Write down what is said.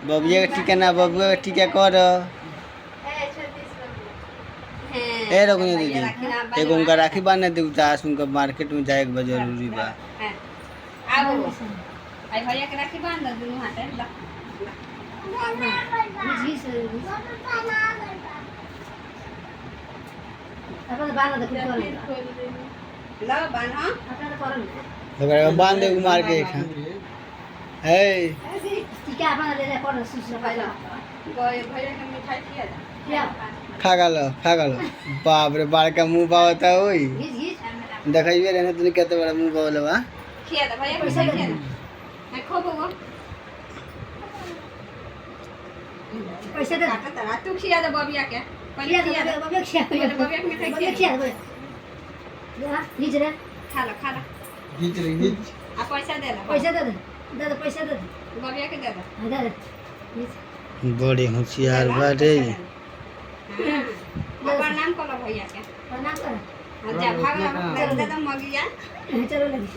बबुआ के टीका ना बबुआ के टीका कर ए रघुनी दीदी एगो उनका राखी बांधने दे उतास उनका मार्केट में जाए के बा जरूरी बा आओ आई भैया के राखी बांध दो दोनों हाथ ला जी से अपन बांध दे ला बांध हां अपन करन लगा बांध दे मार के हे टीका अपन ले ले कर सुस पहला भैया के मिठाई खिया खा गलो बाप रे बड़का मुंह पावता होई देखइबे रहने तू केते बड़ा मुंह पावले बा खिया दे भैया पैसा खिया दे खो बो पैसा दे तू खिया दे बबिया के पहले खिया दे बबिया के मिठाई खिया दे या नीच रे खा लो घीच आ पैसा दे पैसा दे पैसा दे बबिया के दे दे बड़ी होशियार बा रे प्रणाम करो भैया के प्रणाम कर जा भाग दे दे मगिया चलो लगी